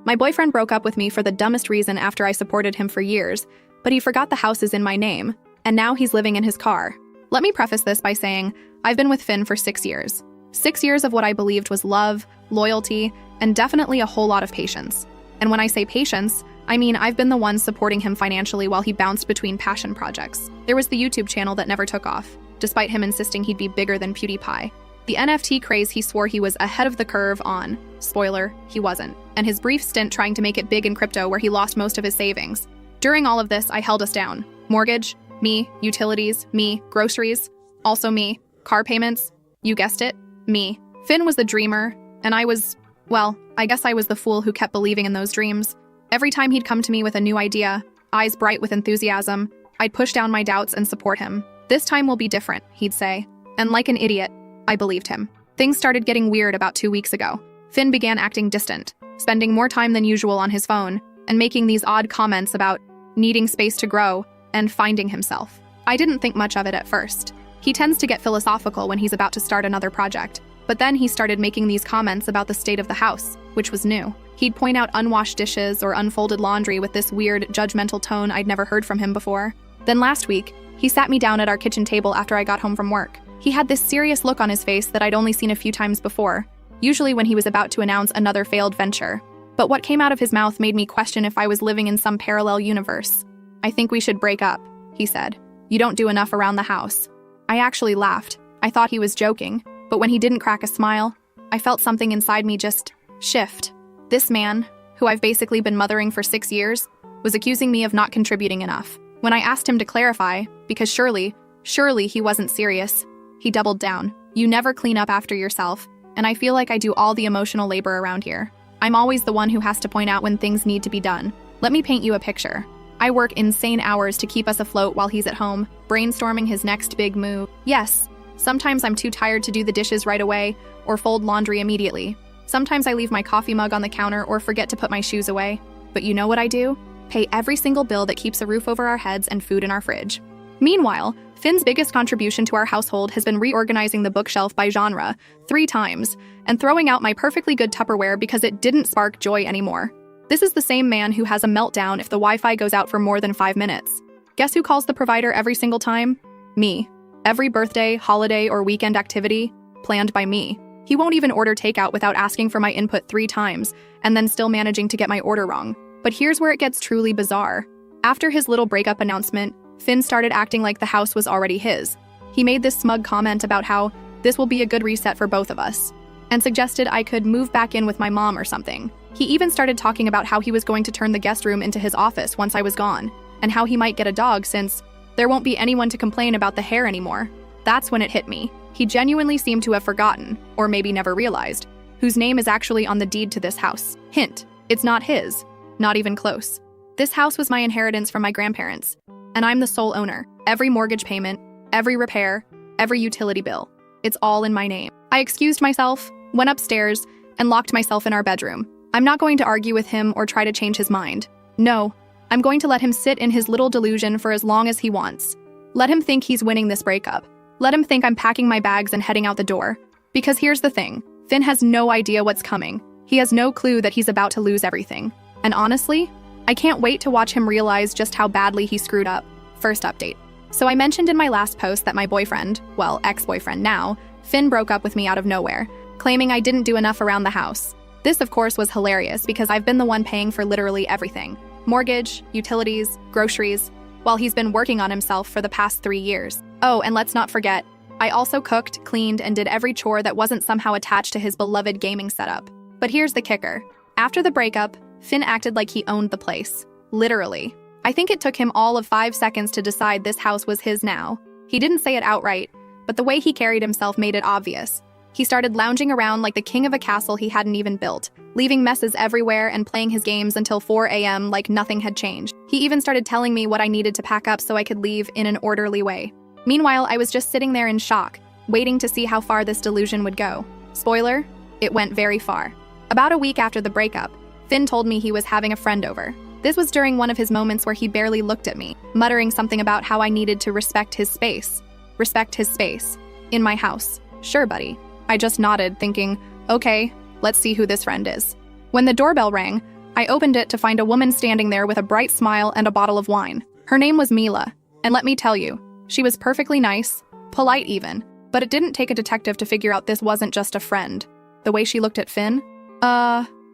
My boyfriend broke up with me for the dumbest reason after I supported him for years, but he forgot the house is in my name, and now he's living in his car. Let me preface this by saying I've been with Finn for 6 years. 6 years of what I believed was love, loyalty, and definitely a whole lot of patience. And when I say patience, I mean I've been the one supporting him financially while he bounced between passion projects. There was the YouTube channel that never took off, despite him insisting he'd be bigger than PewDiePie. The NFT craze he swore he was ahead of the curve on. Spoiler, he wasn't. And his brief stint trying to make it big in crypto where he lost most of his savings. During all of this, I held us down. Mortgage, me. Utilities, me. Groceries, also me. Car payments, you guessed it, me. Finn was the dreamer, and I was, well, I guess I was the fool who kept believing in those dreams. Every time he'd come to me with a new idea, eyes bright with enthusiasm, I'd push down my doubts and support him. This time will be different, he'd say. And like an idiot, I believed him. Things started getting weird about 2 weeks ago. Finn began acting distant, spending more time than usual on his phone, and making these odd comments about needing space to grow and finding himself. I didn't think much of it at first. He tends to get philosophical when he's about to start another project, but then he started making these comments about the state of the house, which was new. He'd point out unwashed dishes or unfolded laundry with this weird, judgmental tone I'd never heard from him before. Then last week, he sat me down at our kitchen table after I got home from work. He had this serious look on his face that I'd only seen a few times before, usually when he was about to announce another failed venture. But what came out of his mouth made me question if I was living in some parallel universe. "I think we should break up," he said. "You don't do enough around the house." I actually laughed. I thought he was joking, but when he didn't crack a smile, I felt something inside me just shift. This man, who I've basically been mothering for 6 years, was accusing me of not contributing enough. When I asked him to clarify, because surely he wasn't serious, he doubled down. "You never clean up after yourself, and I feel like I do all the emotional labor around here. I'm always the one who has to point out when things need to be done. Let me paint you a picture. I work insane hours to keep us afloat while he's at home, brainstorming his next big move. Yes, sometimes I'm too tired to do the dishes right away or fold laundry immediately. Sometimes I leave my coffee mug on the counter or forget to put my shoes away. But you know what I do? Pay every single bill that keeps a roof over our heads and food in our fridge." Meanwhile, Finn's biggest contribution to our household has been reorganizing the bookshelf by genre 3 times and throwing out my perfectly good Tupperware because it didn't spark joy anymore. This is the same man who has a meltdown if the Wi-Fi goes out for more than 5 minutes. Guess who calls the provider every single time? Me. Every birthday, holiday, or weekend activity, planned by me. He won't even order takeout without asking for my input 3 times, and then still managing to get my order wrong. But here's where it gets truly bizarre. After his little breakup announcement, Finn started acting like the house was already his. He made this smug comment about how this will be a good reset for both of us, and suggested I could move back in with my mom or something. He even started talking about how he was going to turn the guest room into his office once I was gone, and how he might get a dog since there won't be anyone to complain about the hair anymore. That's when it hit me. He genuinely seemed to have forgotten, or maybe never realized, whose name is actually on the deed to this house. Hint, it's not his. Not even close. This house was my inheritance from my grandparents, and I'm the sole owner. Every mortgage payment, every repair, every utility bill, it's all in my name. I excused myself, went upstairs, and locked myself in our bedroom. I'm not going to argue with him or try to change his mind. No, I'm going to let him sit in his little delusion for as long as he wants. Let him think he's winning this breakup. Let him think I'm packing my bags and heading out the door. Because here's the thing, Finn has no idea what's coming. He has no clue that he's about to lose everything. And honestly, I can't wait to watch him realize just how badly he screwed up. First update. So I mentioned in my last post that my boyfriend, well, ex-boyfriend now, Finn broke up with me out of nowhere, claiming I didn't do enough around the house. This, of course, was hilarious because I've been the one paying for literally everything. Mortgage, utilities, groceries, while he's been working on himself for the past 3 years. Oh, and let's not forget, I also cooked, cleaned, and did every chore that wasn't somehow attached to his beloved gaming setup. But here's the kicker. After the breakup, Finn acted like he owned the place. Literally. I think it took him all of 5 seconds to decide this house was his now. He didn't say it outright, but the way he carried himself made it obvious. He started lounging around like the king of a castle he hadn't even built, leaving messes everywhere and playing his games until 4 a.m. like nothing had changed. He even started telling me what I needed to pack up so I could leave in an orderly way. Meanwhile, I was just sitting there in shock, waiting to see how far this delusion would go. Spoiler, it went very far. About a week after the breakup, Finn told me he was having a friend over. This was during one of his moments where he barely looked at me, muttering something about how I needed to respect his space. Respect his space. In my house. Sure, buddy. I just nodded, thinking, okay, let's see who this friend is. When the doorbell rang, I opened it to find a woman standing there with a bright smile and a bottle of wine. Her name was Mila, and let me tell you, she was perfectly nice, polite even, but it didn't take a detective to figure out this wasn't just a friend. The way she looked at Finn?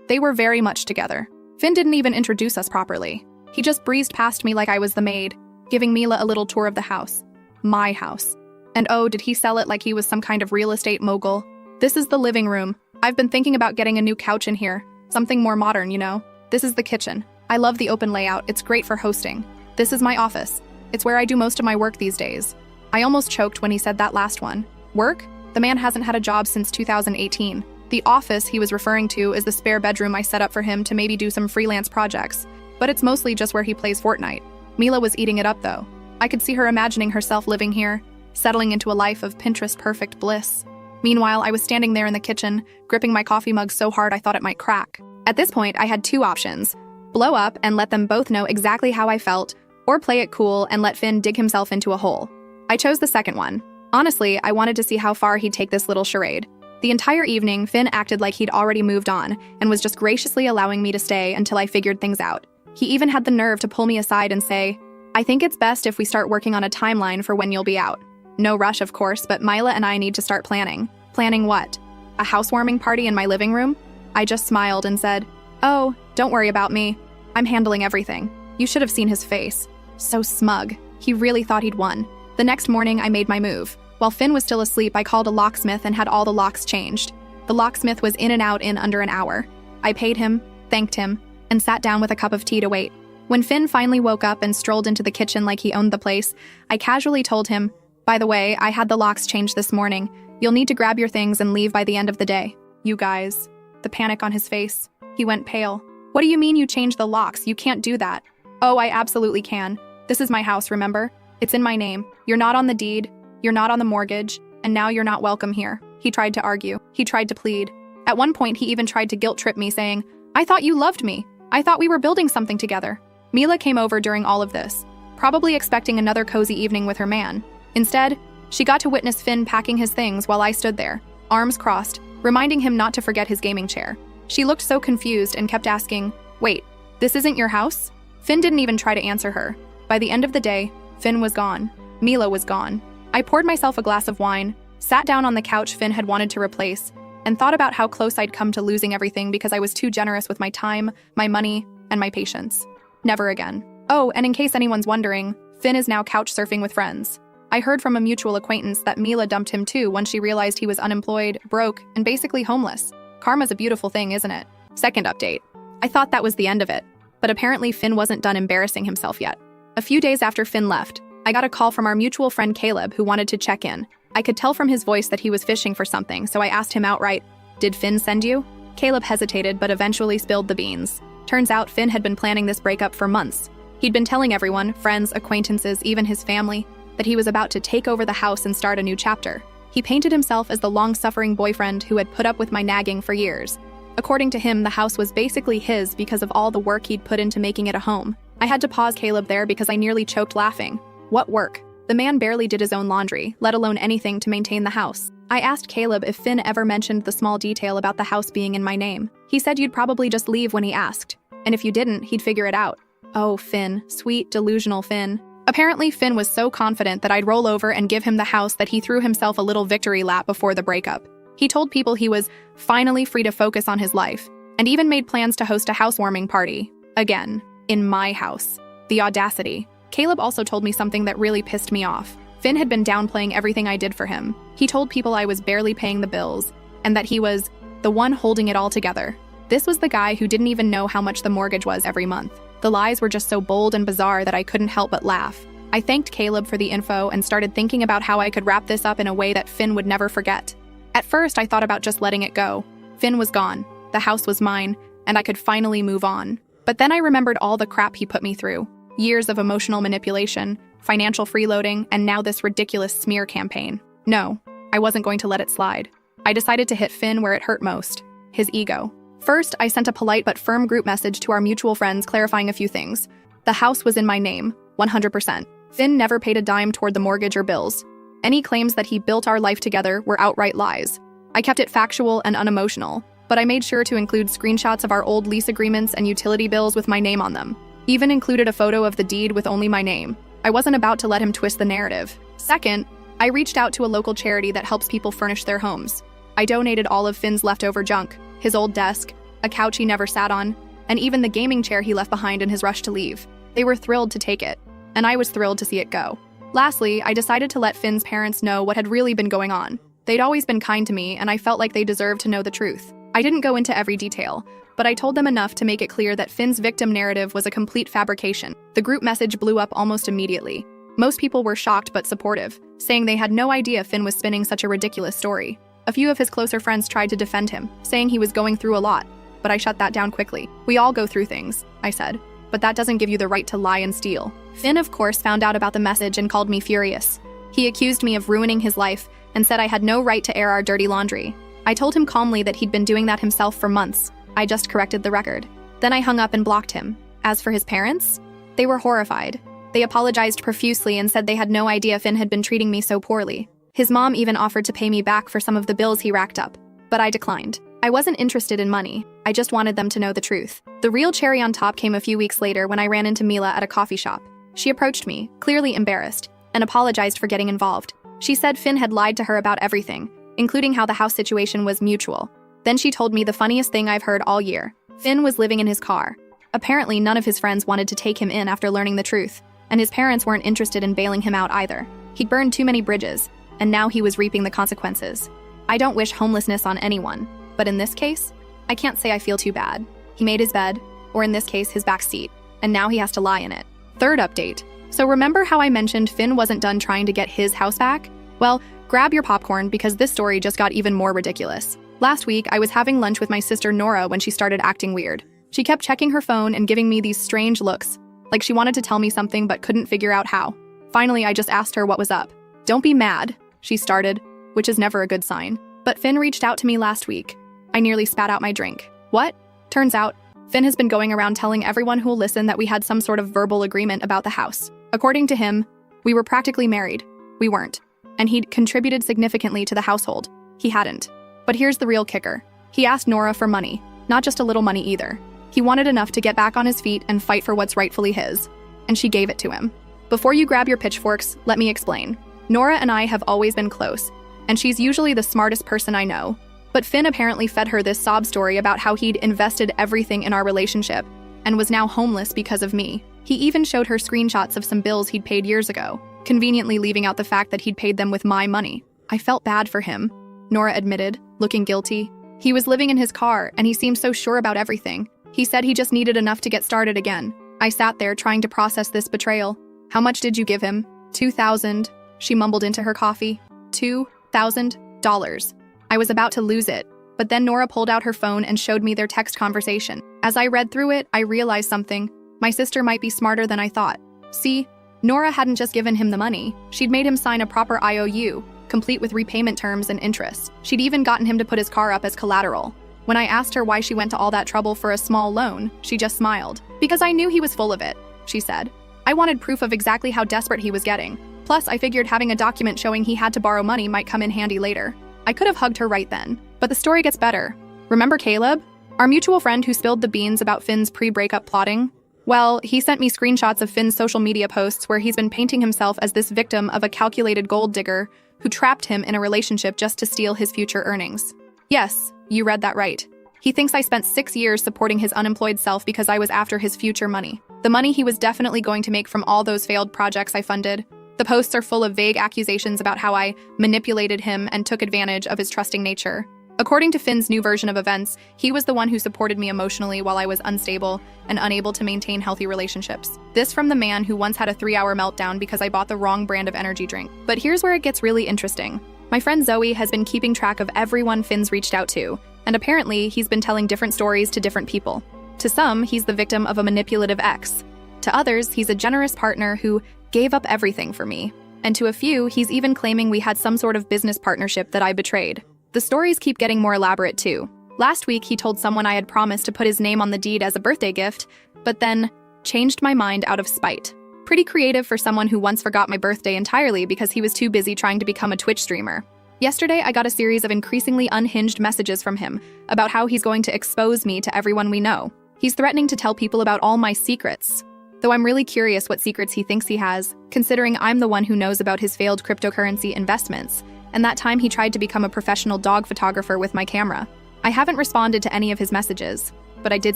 They were very much together. Finn didn't even introduce us properly. He just breezed past me like I was the maid, giving Mila a little tour of the house. My house. And oh, did he sell it like he was some kind of real estate mogul? This is the living room. I've been thinking about getting a new couch in here. Something more modern, you know? This is the kitchen. I love the open layout. It's great for hosting. This is my office. It's where I do most of my work these days. I almost choked when he said that last one. Work? The man hasn't had a job since 2018. The office he was referring to is the spare bedroom I set up for him to maybe do some freelance projects, but it's mostly just where he plays Fortnite. Mila was eating it up though. I could see her imagining herself living here, settling into a life of Pinterest-perfect bliss. Meanwhile, I was standing there in the kitchen, gripping my coffee mug so hard I thought it might crack. At this point, I had two options: blow up and let them both know exactly how I felt, or play it cool and let Finn dig himself into a hole. I chose the second one. Honestly, I wanted to see how far he'd take this little charade. The entire evening, Finn acted like he'd already moved on and was just graciously allowing me to stay until I figured things out. He even had the nerve to pull me aside and say, "I think it's best if we start working on a timeline for when you'll be out." No rush, of course, but Mila and I need to start planning. Planning what? A housewarming party in my living room? I just smiled and said, "Oh, don't worry about me. I'm handling everything." You should have seen his face. So smug. He really thought he'd won. The next morning, I made my move. While Finn was still asleep, I called a locksmith and had all the locks changed. The locksmith was in and out in under an hour. I paid him, thanked him, and sat down with a cup of tea to wait. When Finn finally woke up and strolled into the kitchen like he owned the place, I casually told him, "By the way, I had the locks changed this morning. You'll need to grab your things and leave by the end of the day." You guys. The panic on his face. He went pale. "What do you mean you changed the locks? You can't do that." "Oh, I absolutely can. This is my house, remember? It's in my name. You're not on the deed. You're not on the mortgage, and now you're not welcome here." He tried to argue. He tried to plead. At one point, he even tried to guilt-trip me, saying, "I thought you loved me. I thought we were building something together." Mila came over during all of this, probably expecting another cozy evening with her man. Instead, she got to witness Finn packing his things while I stood there, arms crossed, reminding him not to forget his gaming chair. She looked so confused and kept asking, "Wait, this isn't your house?" Finn didn't even try to answer her. By the end of the day, Finn was gone. Mila was gone. I poured myself a glass of wine, sat down on the couch Finn had wanted to replace, and thought about how close I'd come to losing everything because I was too generous with my time, my money, and my patience. Never again. Oh, and in case anyone's wondering, Finn is now couch surfing with friends. I heard from a mutual acquaintance that Mila dumped him too once she realized he was unemployed, broke, and basically homeless. Karma's a beautiful thing, isn't it? Second update. I thought that was the end of it, but apparently Finn wasn't done embarrassing himself yet. A few days after Finn left, I got a call from our mutual friend Caleb who wanted to check in. I could tell from his voice that he was fishing for something, so I asked him outright, "Did Finn send you?" Caleb hesitated but eventually spilled the beans. Turns out Finn had been planning this breakup for months. He'd been telling everyone, friends, acquaintances, even his family, that he was about to take over the house and start a new chapter. He painted himself as the long-suffering boyfriend who had put up with my nagging for years. According to him, the house was basically his because of all the work he'd put into making it a home. I had to pause Caleb there because I nearly choked laughing. What work? The man barely did his own laundry, let alone anything to maintain the house. I asked Caleb if Finn ever mentioned the small detail about the house being in my name. He said you'd probably just leave when he asked, and if you didn't, he'd figure it out. Oh, Finn. Sweet, delusional Finn. Apparently, Finn was so confident that I'd roll over and give him the house that he threw himself a little victory lap before the breakup. He told people he was finally free to focus on his life, and even made plans to host a housewarming party. Again, in my house. The audacity. Caleb also told me something that really pissed me off. Finn had been downplaying everything I did for him. He told people I was barely paying the bills, and that he was the one holding it all together. This was the guy who didn't even know how much the mortgage was every month. The lies were just so bold and bizarre that I couldn't help but laugh. I thanked Caleb for the info and started thinking about how I could wrap this up in a way that Finn would never forget. At first, I thought about just letting it go. Finn was gone, the house was mine, and I could finally move on. But then I remembered all the crap he put me through. Years of emotional manipulation, financial freeloading, and now this ridiculous smear campaign. No, I wasn't going to let it slide. I decided to hit Finn where it hurt most, his ego. First, I sent a polite but firm group message to our mutual friends clarifying a few things. The house was in my name, 100%. Finn never paid a dime toward the mortgage or bills. Any claims that he built our life together were outright lies. I kept it factual and unemotional. but I made sure to include screenshots of our old lease agreements and utility bills with my name on them. Even included a photo of the deed with only my name. I wasn't about to let him twist the narrative. Second, I reached out to a local charity that helps people furnish their homes. I donated all of Finn's leftover junk, his old desk, a couch he never sat on, and even the gaming chair he left behind in his rush to leave. They were thrilled to take it, and I was thrilled to see it go. Lastly, I decided to let Finn's parents know what had really been going on. They'd always been kind to me, and I felt like they deserved to know the truth. I didn't go into every detail, but I told them enough to make it clear that Finn's victim narrative was a complete fabrication. The group message blew up almost immediately. Most people were shocked but supportive, saying they had no idea Finn was spinning such a ridiculous story. A few of his closer friends tried to defend him, saying he was going through a lot, but I shut that down quickly. We all go through things, I said, but that doesn't give you the right to lie and steal. Finn, of course, found out about the message and called me furious. He accused me of ruining his life and said I had no right to air our dirty laundry. I told him calmly that he'd been doing that himself for months. I just corrected the record. Then I hung up and blocked him. As for his parents, they were horrified. They apologized profusely and said they had no idea Finn had been treating me so poorly. His mom even offered to pay me back for some of the bills he racked up, but I declined. I wasn't interested in money. I just wanted them to know the truth. The real cherry on top came a few weeks later when I ran into Mila at a coffee shop. She approached me, clearly embarrassed, and apologized for getting involved. She said Finn had lied to her about everything, including how the house situation was mutual. Then she told me the funniest thing I've heard all year. Finn was living in his car. Apparently, none of his friends wanted to take him in after learning the truth, and his parents weren't interested in bailing him out either. He'd burned too many bridges, and now he was reaping the consequences. I don't wish homelessness on anyone, but in this case, I can't say I feel too bad. He made his bed, or in this case, his back seat, and now he has to lie in it. Third update. So remember how I mentioned Finn wasn't done trying to get his house back? Well, grab your popcorn because this story just got even more ridiculous. Last week, I was having lunch with my sister Nora when she started acting weird. She kept checking her phone and giving me these strange looks, like she wanted to tell me something but couldn't figure out how. Finally, I just asked her what was up. "Don't be mad," she started, which is never a good sign. But Finn reached out to me last week. I nearly spat out my drink. What? Turns out, Finn has been going around telling everyone who'll listen that we had some sort of verbal agreement about the house. According to him, we were practically married. We weren't. And he'd contributed significantly to the household. He hadn't. But here's the real kicker. He asked Nora for money, not just a little money either. He wanted enough to get back on his feet and fight for what's rightfully his. And she gave it to him. Before you grab your pitchforks, let me explain. Nora and I have always been close, and she's usually the smartest person I know. But Finn apparently fed her this sob story about how he'd invested everything in our relationship and was now homeless because of me. He even showed her screenshots of some bills he'd paid years ago, conveniently leaving out the fact that he'd paid them with my money. I felt bad for him, Nora admitted, looking guilty. He was living in his car, and he seemed so sure about everything. He said he just needed enough to get started again. I sat there trying to process this betrayal. "How much did you give him?" $2,000, she mumbled into her coffee. $2,000. I was about to lose it, but then Nora pulled out her phone and showed me their text conversation. As I read through it, I realized something. My sister might be smarter than I thought. See, Nora hadn't just given him the money. She'd made him sign a proper IOU, complete with repayment terms and interest. She'd even gotten him to put his car up as collateral. When I asked her why she went to all that trouble for a small loan, she just smiled. "Because I knew he was full of it," she said. "I wanted proof of exactly how desperate he was getting. Plus, I figured having a document showing he had to borrow money might come in handy later." I could have hugged her right then. But the story gets better. Remember Caleb? Our mutual friend who spilled the beans about Finn's pre-breakup plotting? Well, he sent me screenshots of Finn's social media posts where he's been painting himself as this victim of a calculated gold digger who trapped him in a relationship just to steal his future earnings. Yes, you read that right. He thinks I spent 6 years supporting his unemployed self because I was after his future money. The money he was definitely going to make from all those failed projects I funded. The posts are full of vague accusations about how I manipulated him and took advantage of his trusting nature. According to Finn's new version of events, he was the one who supported me emotionally while I was unstable and unable to maintain healthy relationships. This from the man who once had a 3-hour meltdown because I bought the wrong brand of energy drink. But here's where it gets really interesting. My friend Zoe has been keeping track of everyone Finn's reached out to, and apparently he's been telling different stories to different people. To some, he's the victim of a manipulative ex. To others, he's a generous partner who gave up everything for me. And to a few, he's even claiming we had some sort of business partnership that I betrayed. The stories keep getting more elaborate too. Last week, he told someone I had promised to put his name on the deed as a birthday gift, but then changed my mind out of spite. Pretty creative for someone who once forgot my birthday entirely because he was too busy trying to become a Twitch streamer. Yesterday, I got a series of increasingly unhinged messages from him about how he's going to expose me to everyone we know. He's threatening to tell people about all my secrets. Though I'm really curious what secrets he thinks he has, considering I'm the one who knows about his failed cryptocurrency investments, and that time he tried to become a professional dog photographer with my camera. I haven't responded to any of his messages, but I did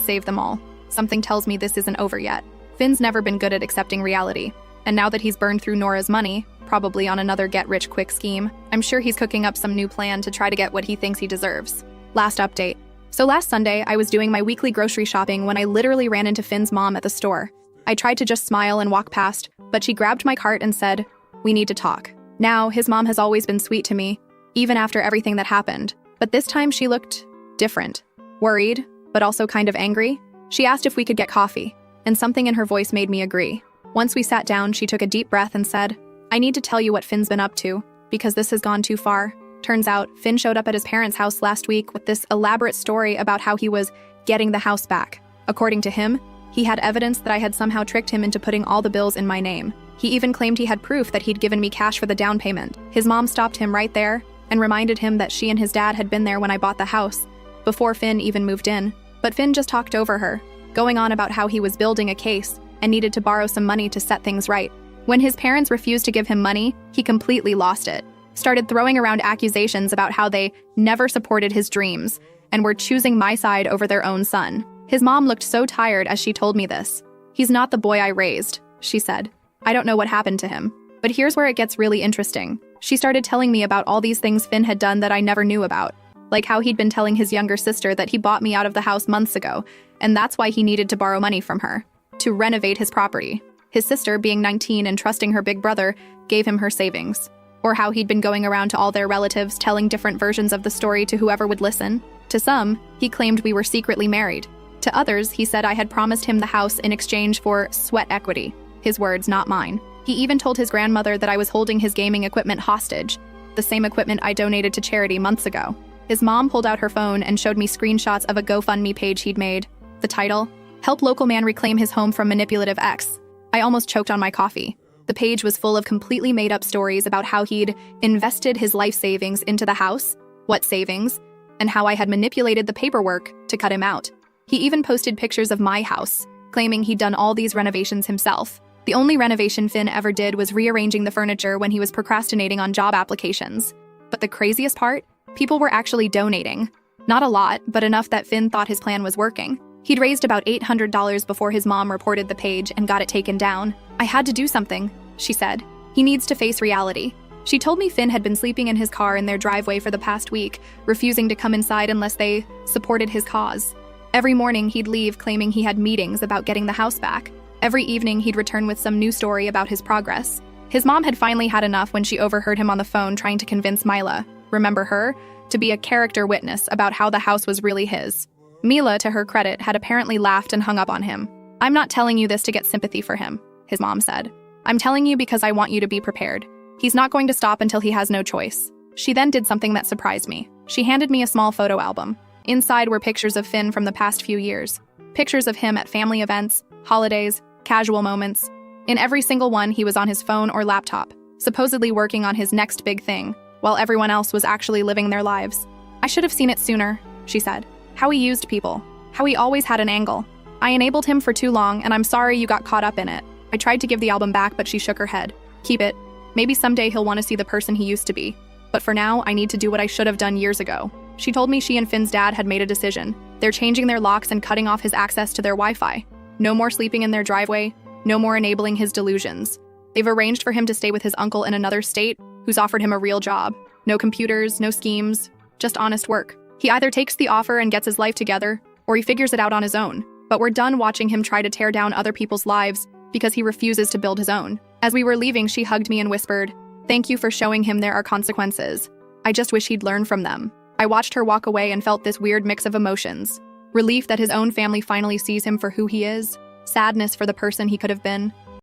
save them all. Something tells me this isn't over yet. Finn's never been good at accepting reality, and now that he's burned through Nora's money, probably on another get-rich-quick scheme, I'm sure he's cooking up some new plan to try to get what he thinks he deserves. Last update. So last Sunday, I was doing my weekly grocery shopping when I literally ran into Finn's mom at the store. I tried to just smile and walk past, but she grabbed my cart and said, "We need to talk." Now, his mom has always been sweet to me, even after everything that happened, but this time she looked different. Worried, but also kind of angry. She asked if we could get coffee, and something in her voice made me agree. Once we sat down, she took a deep breath and said, "I need to tell you what Finn's been up to, because this has gone too far." Turns out, Finn showed up at his parents' house last week with this elaborate story about how he was getting the house back. According to him, he had evidence that I had somehow tricked him into putting all the bills in my name. He even claimed he had proof that he'd given me cash for the down payment. His mom stopped him right there and reminded him that she and his dad had been there when I bought the house, before Finn even moved in. But Finn just talked over her, going on about how he was building a case and needed to borrow some money to set things right. When his parents refused to give him money, he completely lost it. Started throwing around accusations about how they never supported his dreams and were choosing my side over their own son. His mom looked so tired as she told me this. "He's not the boy I raised," she said. "I don't know what happened to him." But here's where it gets really interesting. She started telling me about all these things Finn had done that I never knew about, like how he'd been telling his younger sister that he bought me out of the house months ago, and that's why he needed to borrow money from her, to renovate his property. His sister, being 19 and trusting her big brother, gave him her savings. Or how he'd been going around to all their relatives telling different versions of the story to whoever would listen. To some, he claimed we were secretly married. To others, he said I had promised him the house in exchange for sweat equity. His words, not mine. He even told his grandmother that I was holding his gaming equipment hostage, the same equipment I donated to charity months ago. His mom pulled out her phone and showed me screenshots of a GoFundMe page he'd made. The title, "Help Local Man Reclaim His Home from Manipulative Ex." I almost choked on my coffee. The page was full of completely made-up stories about how he'd invested his life savings into the house, what savings, and how I had manipulated the paperwork to cut him out. He even posted pictures of my house, claiming he'd done all these renovations himself. The only renovation Finn ever did was rearranging the furniture when he was procrastinating on job applications. But the craziest part? People were actually donating. Not a lot, but enough that Finn thought his plan was working. He'd raised about $800 before his mom reported the page and got it taken down. "I had to do something," she said. "He needs to face reality." She told me Finn had been sleeping in his car in their driveway for the past week, refusing to come inside unless they supported his cause. Every morning he'd leave claiming he had meetings about getting the house back. Every evening he'd return with some new story about his progress. His mom had finally had enough when she overheard him on the phone trying to convince Mila, remember her, to be a character witness about how the house was really his. Mila, to her credit, had apparently laughed and hung up on him. "I'm not telling you this to get sympathy for him," his mom said. "I'm telling you because I want you to be prepared. He's not going to stop until he has no choice." She then did something that surprised me. She handed me a small photo album. Inside were pictures of Finn from the past few years. Pictures of him at family events, holidays, casual moments. In every single one, he was on his phone or laptop, supposedly working on his next big thing, while everyone else was actually living their lives. "I should have seen it sooner," she said. "How he used people. How he always had an angle. I enabled him for too long, and I'm sorry you got caught up in it." I tried to give the album back, but she shook her head. "Keep it. Maybe someday he'll want to see the person he used to be. But for now, I need to do what I should have done years ago." She told me she and Finn's dad had made a decision. They're changing their locks and cutting off his access to their Wi-Fi. No more sleeping in their driveway. No more enabling his delusions. They've arranged for him to stay with his uncle in another state, who's offered him a real job. No computers, no schemes, just honest work. He either takes the offer and gets his life together, or he figures it out on his own. But we're done watching him try to tear down other people's lives because he refuses to build his own. As we were leaving, she hugged me and whispered, "Thank you for showing him there are consequences. I just wish he'd learn from them." I watched her walk away and felt this weird mix of emotions. Relief that his own family finally sees him for who he is, sadness for the person he could have been.